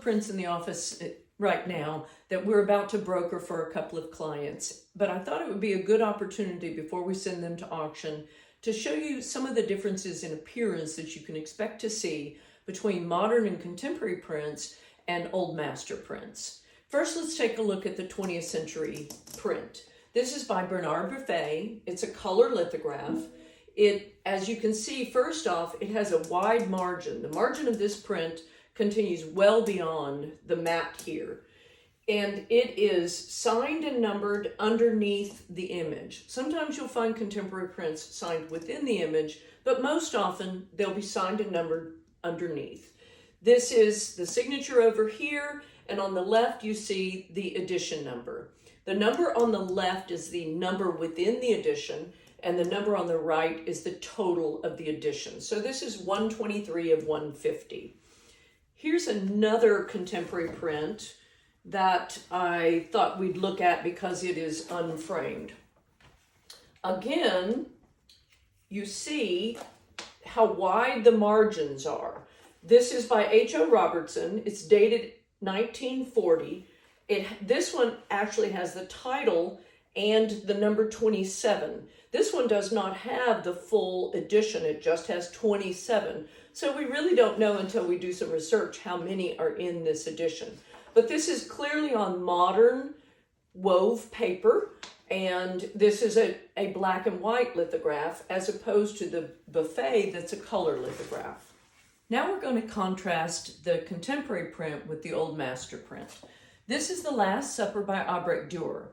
of prints in the office right now that we're about to broker for a couple of clients, but I thought it would be a good opportunity before we send them to auction to show you some of the differences in appearance that you can expect to see between modern and contemporary prints and old master prints. First, let's take a look at the 20th century print. This is by Bernard Buffet. It's a color lithograph. As you can see, first off, it has a wide margin. The margin of this print continues well beyond the mat here. And it is signed and numbered underneath the image. Sometimes you'll find contemporary prints signed within the image, but most often they'll be signed and numbered underneath. This is the signature over here, and on the left you see the edition number. The number on the left is the number within the edition, and the number on the right is the total of the edition. So this is 123 of 150. Here's another contemporary print that I thought we'd look at because it is unframed. Again, you see how wide the margins are. This is by H.O. Robertson. It's dated 1940. This one actually has the title and the number 27. This one does not have the full edition. It just has 27. So we really don't know until we do some research how many are in this edition. But this is clearly on modern wove paper, and this is a black and white lithograph as opposed to the Buffet that's a color lithograph. Now we're going to contrast the contemporary print with the old master print. This is The Last Supper by Albrecht Dürer.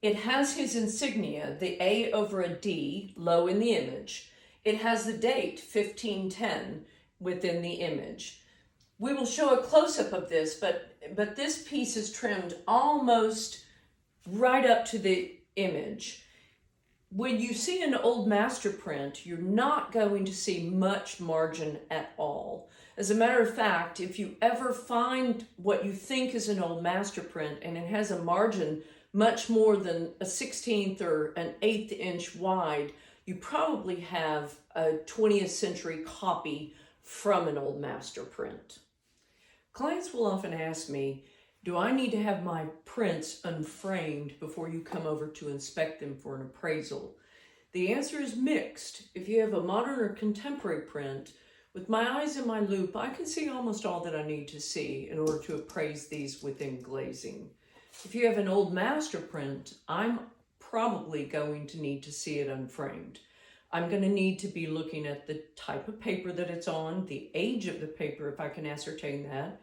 It has his insignia, the A over a D, low in the image. It has the date, 1510, within the image. We will show a close-up of this, but this piece is trimmed almost right up to the image. When you see an old master print, you're not going to see much margin at all. As a matter of fact, if you ever find what you think is an old master print and it has a margin much more than a 16th or an 1/8 inch wide, you probably have a 20th century copy from an old master print. Clients will often ask me, do I need to have my prints unframed before you come over to inspect them for an appraisal? The answer is mixed. If you have a modern or contemporary print, with my eyes in my loupe, I can see almost all that I need to see in order to appraise these within glazing. If you have an old master print, I'm probably going to need to see it unframed. I'm going to need to be looking at the type of paper that it's on, the age of the paper if I can ascertain that,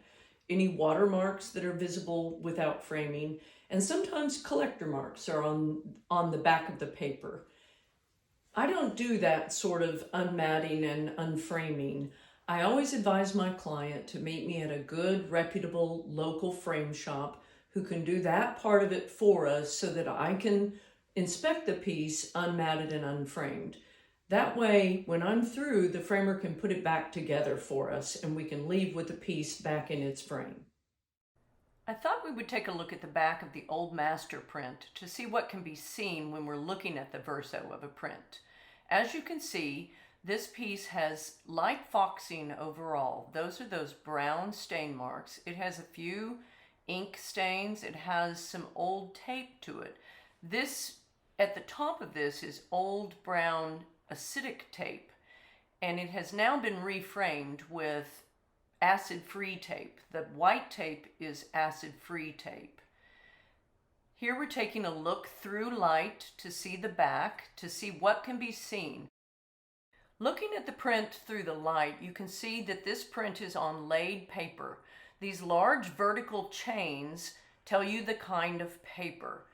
any watermarks that are visible without framing, and sometimes collector marks are on the back of the paper. I don't do that sort of unmatting and unframing. I always advise my client to meet me at a good, reputable local frame shop who can do that part of it for us so that I can inspect the piece unmatted and unframed. That way, when I'm through, the framer can put it back together for us and we can leave with the piece back in its frame. I thought we would take a look at the back of the old master print to see what can be seen when we're looking at the verso of a print. As you can see, this piece has light foxing overall. Those are those brown stain marks. It has a few ink stains. It has some old tape to it. This, at the top of this, is old brown acidic tape, and it has now been reframed with acid-free tape. The white tape is acid-free tape. Here we're taking a look through light to see the back, to see what can be seen. Looking at the print through the light, you can see that this print is on laid paper. These large vertical chains tell you the kind of paper.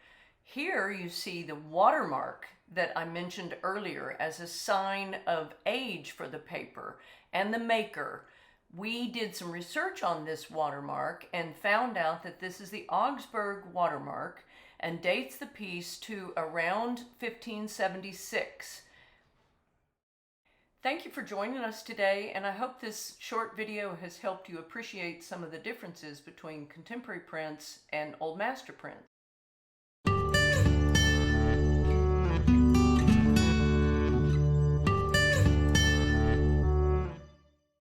Here you see the watermark that I mentioned earlier as a sign of age for the paper and the maker. We did some research on this watermark and found out that this is the Augsburg watermark and dates the piece to around 1576. Thank you for joining us today, and I hope this short video has helped you appreciate some of the differences between contemporary prints and old master prints.